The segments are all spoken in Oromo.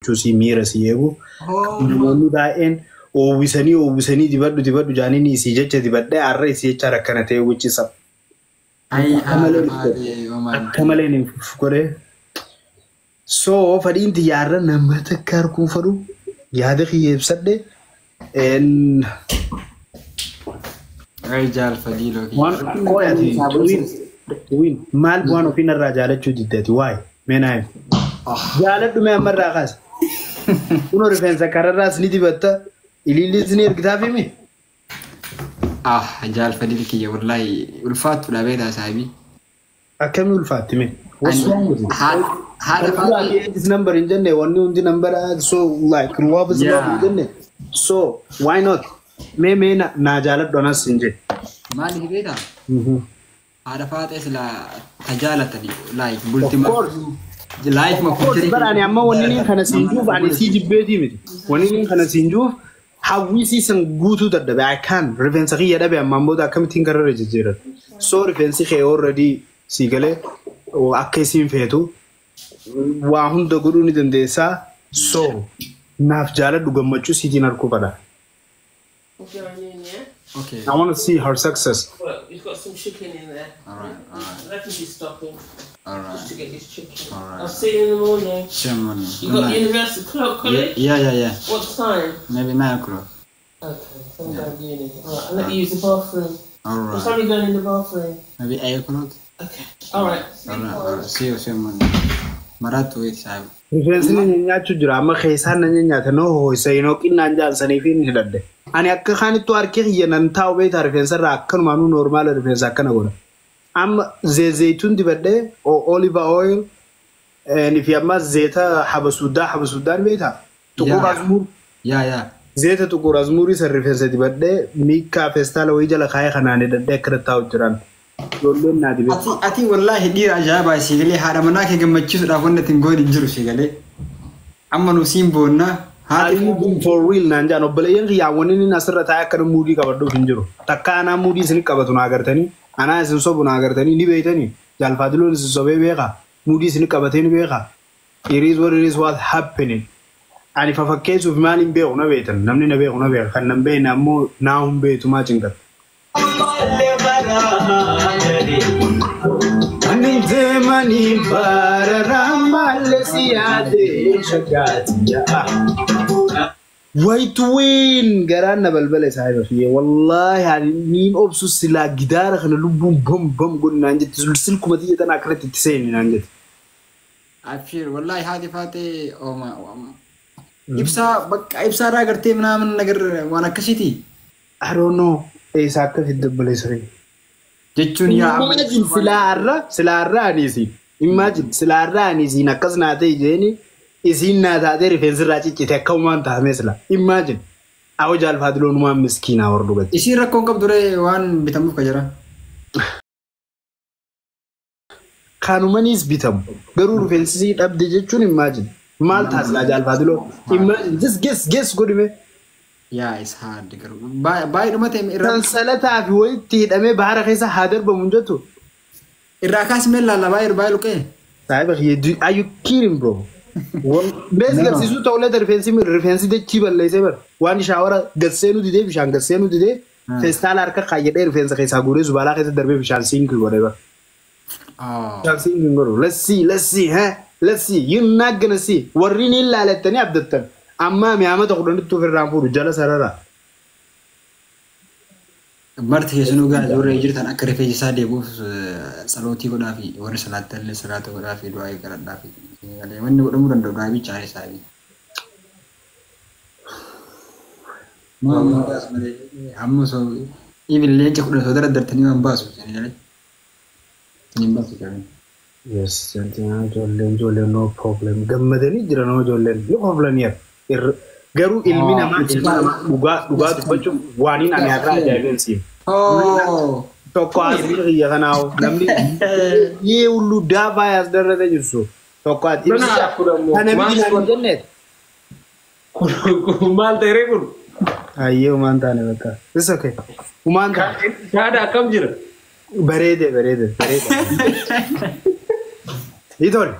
chusi mira si yegu namoonni baay'een oobisanii dibaddu jaanini si jecha dibadde arra si jecha rakkana ta'e wuccisa akkamalee ni fukore so fadhiin diyaarra nama takkar kun fadhu yaada khiyebsadde en رجال فديلو وين مال بوانو فينا الرجال شو جدتي واي منايم جالد ما مرة خاص كنو رفنسا كرراس لدي بتا اللي زنير كتافي مي رجال فديل كي والله الفات ولا بيدا صاحبي أكمل الفات مي هذا this number in جنة one the number so like روابز in جنة so why not me ناجالد دونا سنجي ما لي بيدا هذا فاتس لا تجالتني لايك بولتيما لايك ما كنت براني اما ونين خنا سنجوف اني سي جبيتي متي ونين خنا سنجوف حوي سي سنغوتو ددبه I can revenge خي يدبه مامبودا كمتين كرر جيجير so revenge خي already سيغله او اكيسين فيتو واهم دغدوني دندسا so ناف جاله دغمچو سيتي نركو بدا Okay. I want to see her success. Look, you've got some chicken in there. Alright. Let me be stopping. Alright. Just to get this chicken. Alright. I'll see you in the morning. Same morning. You got university college? Yeah. What time? Maybe 9 o'clock. Okay, I'm going to uni. Alright, I'll let you use the bathroom. Alright. What time are you going in the bathroom? Maybe 8 o'clock. Okay. Alright. Alright. See you same morning. Maratu wait, sahib. Rifeensi nyaachuu jira amma keessaan nyaata noo hoosayinoo qinnaan jaansanii fi hidhadde. Ani akka kaanittu harki xiyyanan taa'u beektaa rifeensa irraa akkanumaan normaal rifeensa akkana godha. Amma zeytuun dibadde olive oil fi amma zeyta habasuudaan beektaa. Tuqur azmuur. Yeah. Zeyta tuqur azmuurii san rifeensa dibadde miikkaa feestaala wayii jala kaayee kanaan hidhadde akkana taa'u jiran. Ijoolleen naa dibadde. Ati wallahi dhiira ajaa'ibaa siigalee haadha manaa kee gammachiisuudhaaf wanti ittiin goon hin jiru siigalee. Amma nu siin boonnaa. For real naan jaan obboleeyyan kiyyaa wanni inni asirra taa'ee akkana muudii qabadhuuf hin jiru. Takka anaa muudii isin qabatu naa agartanii anaa isin sobu naa agartanii ni beeytanii jaalfaatiloon isin sobee beekaa muudii isin qabatee ni beekaa. It is what happening. Ani fafakkeessuuf maal hin beeku na beetan namni na beeku na beeka kan nan beekne ammoo naa hin beetu maa cinqata. Ani deemanii baararaan maalle siyaadee shaggaatiyaa. Wayituween garaan na balbala saahiba fiye wallahi niin obsu silaa gidaara kana lubbuun bam godhinaan jetti silkuma xiyyatan akkanatti itti seeninaan jetti. Afir wallahi haati faatee ibsaarraa gartee minaamin nagar waan akkasiiti. I don't know eessa akka fiddabbalee siree. Jechuun imagine silaarraa aniisiin imagine silaarraa aniisiin akkas naa ta'e jeeni isiin naa taatee rifeensirraa ciccite akka uumaan taa'amee sila imagine awwa jaalfaatiloon uumaan miskiinaa horduu gati. Isiin rakkoon qabduree waan bitamuuf ka jira. Kanumaniis bitamu garuu rifeensisii dhabde jechuun imagine maal taasisa jaalfaatiloon imagine just guess godhime. Yeah, it's hard. Baay'ee dhumate irraa. Sansalataa fi wayitti hidhamee bahara keessa haa darbamu hin jettu. Irraa kaasmee laala baay'ee luqee. Saayiba are you kidding bro? Bees garsiisuu ta'ullee rifeensi dachii balleessee bara. Waan shaawara gasseenuu didee bishaan gasseenuu didee feestaala harka kaayyadhee rifeensa keessaa guuree zubaalaa keessa darbee bishaan siinkii godhee bara. Bishaan siinkii godhu. Let's see. You're not gonna see. Warri ni ilaalettanii abdattan. Amma mi'aamata kudhanitti ofirraan fuudhu jala sarara. Marti keessanuu gaana duree jirtan akka rifeensi isaa deebi'uuf salootii godhaa fi warri salaattallee salaata godhaa fi du'aa eegaladhaa fi wanni godhamuu danda'u du'aa bichaare isaanii. Amma osoo even leenca kudha osoo dardartanii waan baasu hin baasu jedhanii. Yes, ijoolleen no problem. Gammadanii jira no ijoolleen no problem yaa. Garuu ilmi namaa dhugaa dubbachuuf waaniin ani har'aa ajaa'ibeensiif. Tokko asii xiyya kanaawo namni yee hullu daafaa yaas darrate jirsu tokko ati kana miidhaan hin jenneet. Maal ta'e kun? Ayyee umaan taane bakka. It's okay. Umaan taane. Shaada akkam jira? Bareede. Itole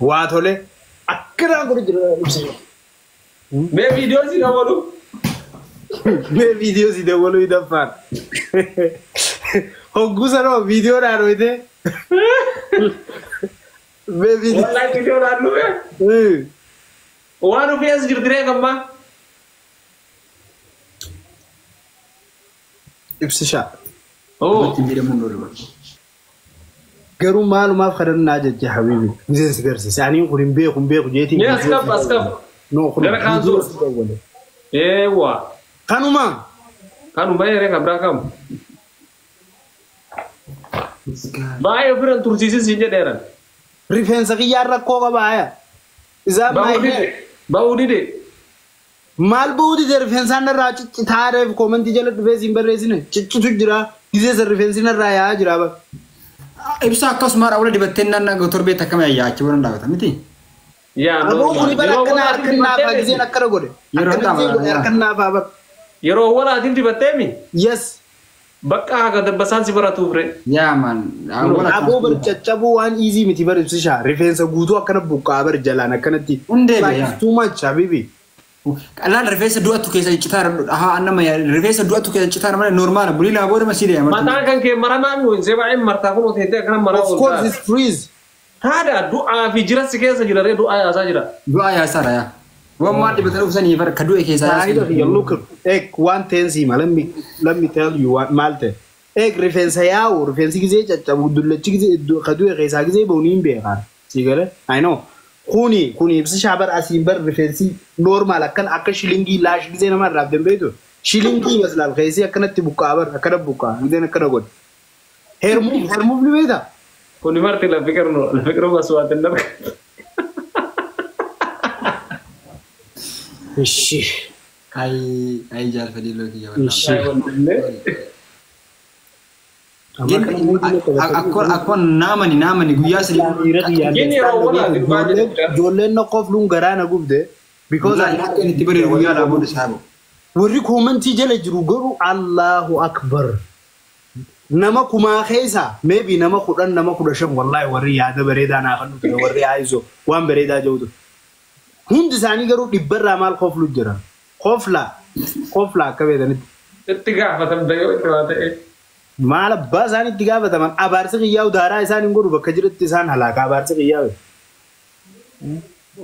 waa tole akkanaa godhu jira ibsa. Me video si dabalu. Me video si dabalu idafar. Hoggusa no video raro ite. Me video. Wallahi video raro be. Wanu face girdire gamma. Ibsisha. Oh. Timire mun dole ba. Garu malumaaf kadhannaa jecha habibi. Miseensi garsiisa. Ani kun beeku jeetiin. Ne askab. No kun. Gara kanzo. Ewa. Kanuma. Kanuma yere kabra kam. Baay'ee firan tursiisin siin jedheeran. Rifeensa kiyyaa rakkoo qabaaya. Isaa Baudide. Maal baudide rifeensaan irraa ciccitaareef koomentii jala dhufee siin barreessine. Ciccitu jira. Gisee rifeensi irraa yaa jira ba. Ibsa akkasuma awla dibattee nan torbee takka yaa achi waan dhaabata miti. Yaa Aboo kuni bara akkana faa gisee akkana godhe. Akkana faa ba. Yeroo wala atin dibattee mi? Yes. Bakka haga dabbasaan si baratu fure. Yaa man. Aboo bar caccabuu waan easy miti bar ibsisha. Rifeensa guutuu akkana buqqaa bar jalaan akkanatti. Hundee bee. Too much habibi. Alaan rifeensa du'atu keessa citaa aha annama rifeensa du'atu keessa citaa malee normaal bulii laa booda masii deema. Mataan kan kee maramaa mi wajjin baay'ee martaa kun otoo akkana maraa Of course it's freeze. Haada du'aa fi jiras keessa jira ree du'aa yaasaa jira. Du'aa yaasaa dha yaa. Waan maal dibatan ufsanii bar ka du'e keessa yaasaa. Look, one thing sima let me tell you what malte. Rifeensa yaa'u rifeensi gisee caccabu dullachi gisee ka du'e keessa gisee booniin beekan. Sigale? I know. Kuni ibsisha bar asiin bar rifeensi normal akka shilingii laash gisee nama irraa dambeetu. Shilingii maslaal keessi akkanatti buqqaa bar akkana buqqaa giseen akkana godhe. Hermuuf ni beektaa? Kuni marti la fikirno maswaatin darga. Ishi. Ay jaalfadii looki Ishi. Akkon naamani guyyaa Ijoolleen na qofluun garaa na gubde. Because itti bareedu guyyaa laa booda saabu. warri koomentii jala jiru garuu Allahu Akbar. Nama kumaa keessa maybe nama 10 nama 15 wallahi warri yaada bareedaa naa kan dhufe warri haayizo waan bareedaa jirutu. Hundi isaanii garuu dhibbarraa maal qoflu jira. Qofla akka beekanitti. Itti gaafatamta yoo itti waa ta'e. Maal abbaa isaan itti gaafataman abaarsi qiyyaa'u daaraa isaan hin godhu bakka jirutti isaan halaaka abaarsi qiyyaa'u.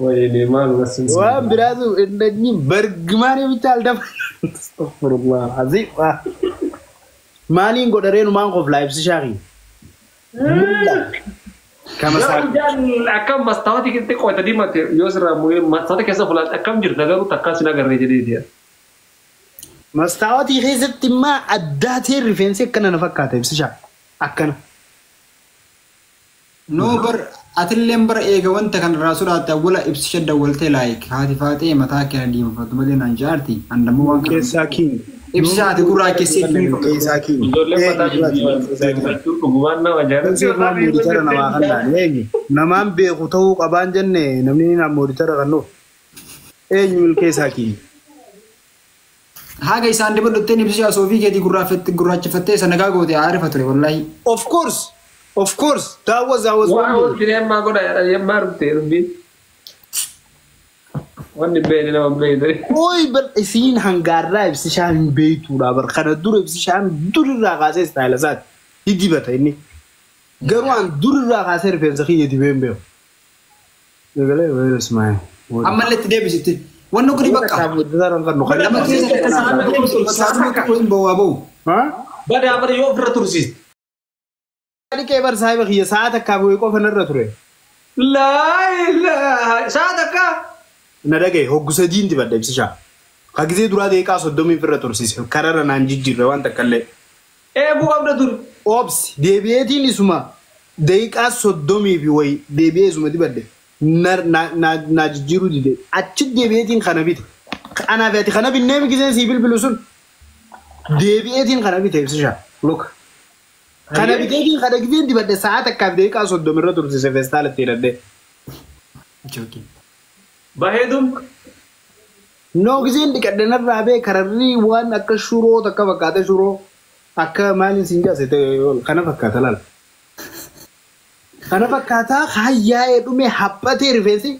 Wayne maal nasin. Waan biraatu inni bargmaanii bicha aldama. Astaghfirullah azim. Maaliin godhareenu maan qoflaa ibsishaaqi. Kama saa. Akkam mastaawati kitti qoota diimate yoo sirraa mu'ee mastaawati keessa fulaate akkam jirta garuu takkaa sin agarree jedhee Mastaawati keessatti immoo addaa ta'e rifeensi akkana na fakkaata ibsishaa. Akkana. No bar atilleen bara eega wanta kan irraa sodaate awwala ibsisha dawwaltee laayik haati faatee mataa keenya diimfatu malee naan jaarti andammoo waan keessaa kiin. Ibsaati gurraa keessee keessaa kiin. Ijoollee mataa dhugumaan nama jaallatanii. Namaan beeku ta'uu qabaan jenne namni naan mooditara kan nuuf. Eenyu milkeessaa kiin. Haga isaan dibadotteen ibsishaa soofii keetii gurraachifattee sanagaa goote aarifa ture wallahi. Of course. That was one. Yemma goda yemma rute rubi. Wanni beeni nama beeyde. Oy bar isiin hangaarraa ibsishaan beeytuudha bar kana dura ibsishaan durirraa kaasee istaayila isaati. Hidibata inni. Garuu an durirraa kaasee rifeensa kiyya dibeen beeku. Egalee weeres maay. Ammallee itti deebisitti. Wanni gudi bakka. Nama keessa saanuma bawaa bahu. Badaa bara yoo ofirra tursiiste. Kee bar saayiba kiyya saata akka bu'ee qofa narra ture. Laa saata akka. Na dhagaye hoggusa diin dibadda ibsishaa. Hagizee duraa deeqaa 30 irra tursiise kararra naan jijjiirre waan takka illee. Eeguu qabda ture. Obsi deebi'eetiin isuma deeqaa 30 fi wayi deebi'ee isuma dibadde. Na jijjiiruu dide achi deebi'eetiin kana bite. Kanaaf ati kana binnee gizeen sii bilbilu sun deebi'eetiin kana bite ibsishaa. Look. Kana biteetiin kana gizeen dibadde saata akkaaf deeqaa 30 irra tursiise feestaala itti hidhadde. Baheedum. No gizeen dhiqadde narraa bee kararrii waan akka shuroo takka fakkaata shuroo akka maaliin siin jaase kana fakkaata laala. Kana fakkaataa hayyaa'ee dhume haphatee rifeensi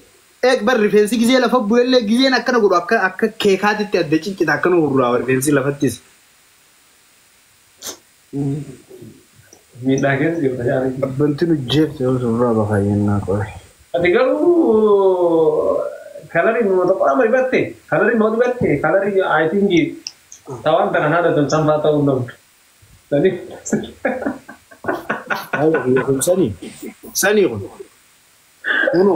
bar rifeensi gizee lafa bu'ellee gizeen akkana godhu akka keekaatitti adda ciccita akkana gurraa rifeensi lafattis. Miidhageen jirta yaari. Abbanti nu jeefte yoo surraa bafayyannaa qoe. Ati garuu kalarii nu tokko amma dibatte kalarii nu dibatte kalarii I think tawan kana hada dan sanfaa ta'uu danda'u. Tadi. Sani kun. Uno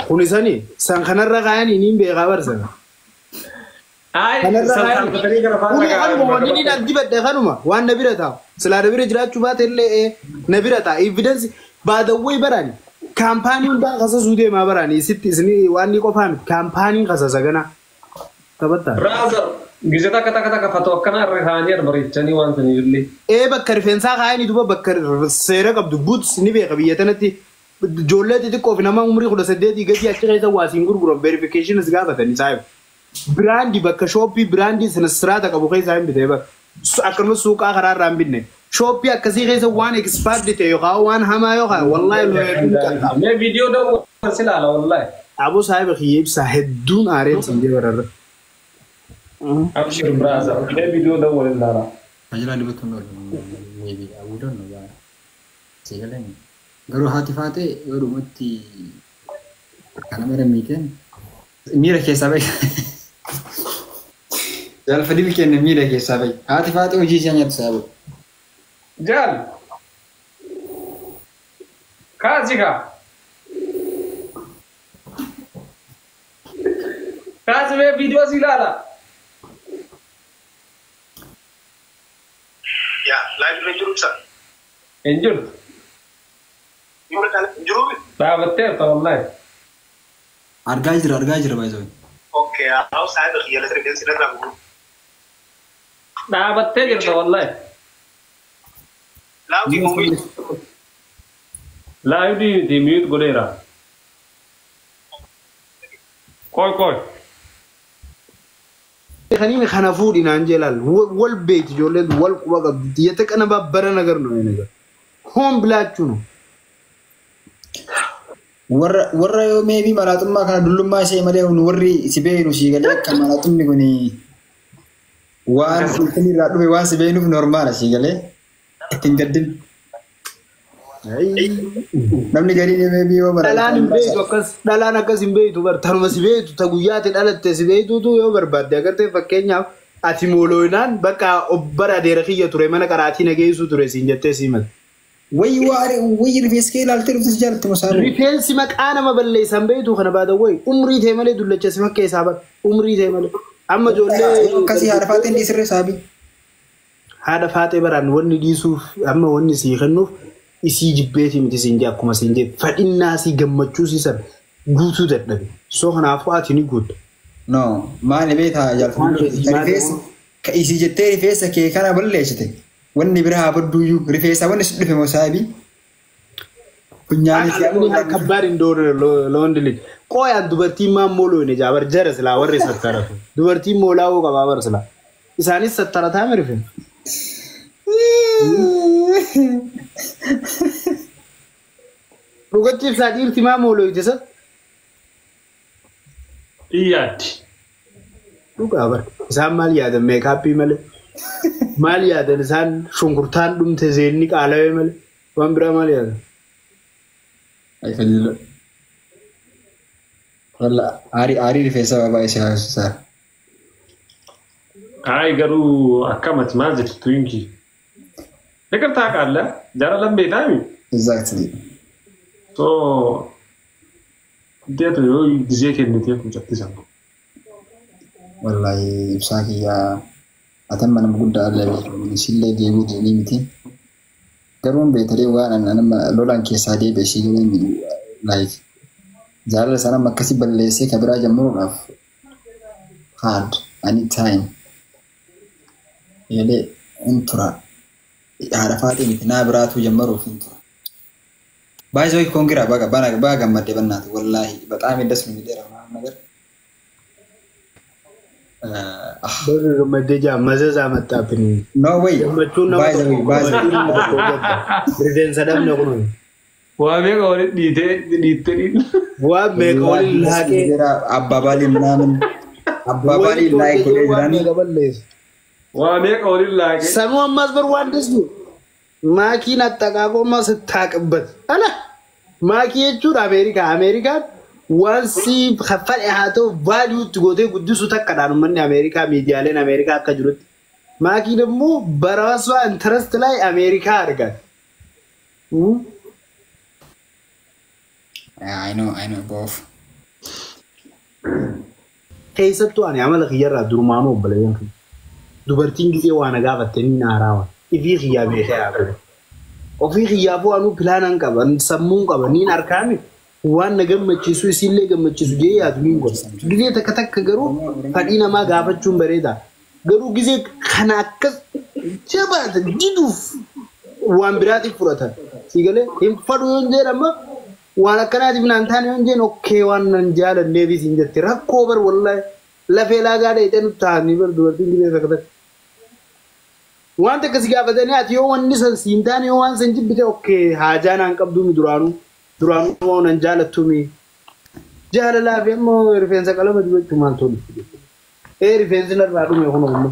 kuni sani san kanarra kaayanii niin beekaa barsana. Ay, sanfaa katanii gara faana gaa. Uno kan inni dhaan dibadhe kanuma waan na bira taa'u. Silaa na bira jiraachuu baate illee na bira ta'a. Evidence baadawwee baraani. Kaampaaniin baa kasasuu deemaa baraani. Isitti isni waan ni qofaa miti. Kaampaaniin kasasa ganaa. Taphattaa. Raazar. Gizeta kata fatwa kana rehani arbarichani wan sanirli. Bakka rifeensaa kaayanii duba bakka seera qabdu boots ni beeka biyya tanatti ijoollee xixiqqoo fi nama umrii 18 gadi achi keessa waasiin gurguran verifications gaafatanii saayib. Biraandii bakka shooppii biraandii sana siraata qabu keessa hin bitee bakka akkasumas suuqaa karaa irraa hin bitne. Shooppii akkasii keessa waan expired ta'e yookaan waan hamaa yookaan wallahi loo hedduun qaba. Mee viidiyoo dawwa silaala wallahi. Aboo saayib xiyyeebsaa hedduun aareen siin jee bararra. Abshir brother, ini video dah boleh lara. Ajalah dia betul maybe I wouldn't know that. Sigalan. Garu hati fate garu mati. Karena mereka mikir. Mira ke sabai. Jalan fadi mikir ni mira ke sabai. Hati fate uji sianya tu sabai. Jal. Kaji ka. Kaji me video silala. Ya, live menjuruk sah. Enjur. Ini kan menjuruk. Dah betul tahu lah. Harga jera baik. Oke, aku saya dah hilang terus sudah ragu. Dah betul je tahu lah. Lalu mungkin. Live di mute golera. Koi. خليني خنافودي نانجلال والبيت جولد والقوة يتك أنا ببرا نجر نوينجا هم بلاتشونو warra yoo maybe maraatummaa kana dullummaa ishee malee warri si beenu si galee akka maraatumni kuni waan fulfini irraa dhufe waan si beenuuf normaala si galee ittiin gaddin. Namni gariin maybe yoo dhalaan akkas hin beektu bartaanuma si beektu ta guyyaatti dhalatte si beektutu yoo barbaadde agartee fakkeenyaaf ati moolooyinaan bakka obbara adeera kiyya ture mana qaraatii nageessuu ture siin jettee siimate. Wayii rifeensi kee ilaaltee dhufte si jaalatte mosaaruu. Rifeensi maqaa nama balleessan beektu kana baata wayi umrii ta'e malee dullacha si fakkeessaa isaa bakka umrii ta'e malee. Amma ijoollee akkasii haadha faaxeen dhiisirree saabii. Haadha faaxee baraan wanni dhiisuuf amma wanni sii kennuuf isii jibbeetii miti siin jee akkuma siin jee fadhinnaa sii gammachuu siisan guutuu dadhabe. So kanaafuu ati ni guuta. No maali beektaa jaalfannoo ka isii jettee rifeensa kee kana balleessite. Wanni biraa badduuyyuu rifeensa wanni si dhufe mosaabii. Kunyaanis yaa kabbaar indoor loondili. Qoyaan dubartiin maan mooloo inni jaabar jara silaa warri sattaratu. Dubartiin moolaa hoo qabaa bar silaa. Isaanis sattarataa mirfe. Dhugachiif isaa dhiirti maa mooloo ijjisa? Iyyaatti. Dhugaa bar. Isaan maal yaadan meekaappii malee? Maal yaadan isaan shunkurtaan dhumte zeenni qaalawee malee? Waan biraa maal yaadan? Ay fadila. Walla aari rifeensa baay'ee si haasisa. Ay garuu akkamati maal jettu tuyinki. Deeggartaa taaqaalla jaalalan beektaami. Exactly. So deetu yoo gizee kennitee kunchattisan. Wallahi ibsaa kiyyaa atamma nama guddaa illee sillee deebi'uu deemee miti. Garuu beektee waan nama lolaan keessaa deebi'ee si like jaalala sana akkasii balleessee kabiraa jammuudhaaf hard anytime. Yelee intura haadha faaxee miti naa biraatu jammaruuf intura. Baay'ee kongiraa baga gammadee bannaati wallahi baxaamee das miidheera nagar. Baga gammadee jaammasaa mattaafini. No way. Gammachuun nama baay'ee. rifeensa dhabne kunuun. Waamee qooli dhiitee. Waan meeqa waliin laaqee. Abbaabaalii minaamin. Abbaabaalii laayee godhee jiranii. Waamee qooli laaqee. Sanuu ammas bar waan deessu. Maakiin attaqaaqoo ammas taaqibbat. Ala maakii jechuun Ameerikaan waan si fadhe haa ta'u vaaliyuutti gootee guddisuu takkadhaan uummanni Ameerikaa miidiyaaleen Ameerikaa akka jirutti. Maakiin immoo baraaswaa intarest laay Ameerikaa argan. I know both. Keessattuu ani amala kiyyarraa durmaanuu obboleeyyan kun. Dubartiin gisee waan gaafatte ni naaraawa. Ifii kiyyaa beekee haaqudha. Ofii kiyyaafuu anuu pilaanan qaba, sammuun qaba, niin harkaami. Waan na gammachiisu isillee gammachiisu jee yaadu niin godha. Gisee takka garuu fadhii namaa gaafachuun bareeda. Garuu gisee kana akkas jabaata diduuf waan biraatiif fudhatan. Siigalee hin fadhu yoon jedhama waan akkanaatiif naan taane yoon jeen okkee waan nan jaalanneefis hin jette rakkoo bar wallahi lafee laagaa dheedhee nutti taa'anii bar dubartiin gisee takka. Wanta kasi gaafatanii ati yoo wanni san siin taane yoo waan san jibbite okkee haajaa naan qabduumi duraanuu waan nan jaalattuumi. Jaalalaa fi ammoo rifeensa qalama dibachuu maal tolu. Rifeensi narraa dhume kun oolu.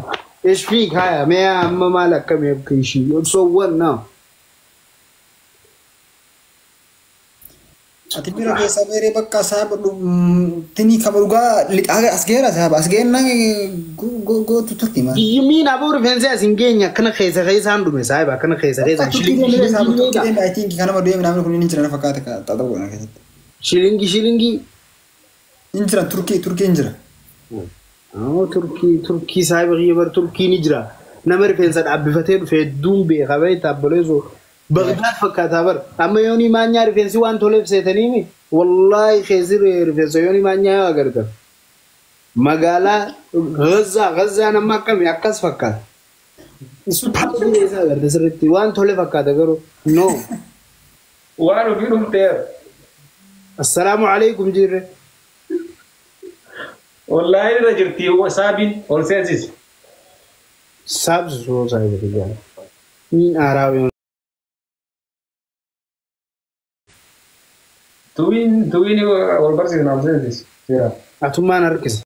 Ishfii kaaya mee amma maal akkamii akka ishii soowwan naa. Ati bira keessa beeree bakka saaba tinii kabarugaa asgeera saaba asgeenna gootu turti maa. Miin aboo rifeensi asin geenya akkana keessaan dhume saaba akkana keessaan shilingi kanama du'ee midhaan kun inni jira fakkaata xaxaa godhana keessatti. Shilingi. Inni jira turkii hin jira. Turkii saaba kiyya bar turkii ni jira. Nama rifeensa dhaabbifatee dhufe hedduun beeka ba'ee taabboleesoo. Bagdaad fakkaataa bar amma yooni maanyaa rifeensi waan toleef seetaniimi wallaahi keessi rifeensa yooni maanyaa yoo agartan magaalaa Gazzaa nama akkamii akkas fakkaata. Ispaanii isaa agarte sirriitti waan tole fakkaata garuu no. Waan ofii dhumteera. Assalaamu alaikum jirre. Wallaahi irra jirti saabiin ol seensisi. Saabsisuu saabii jaalala. Niin aaraawee. Tuwini wal barsiisna ol seensisi. Atummaan harkisa.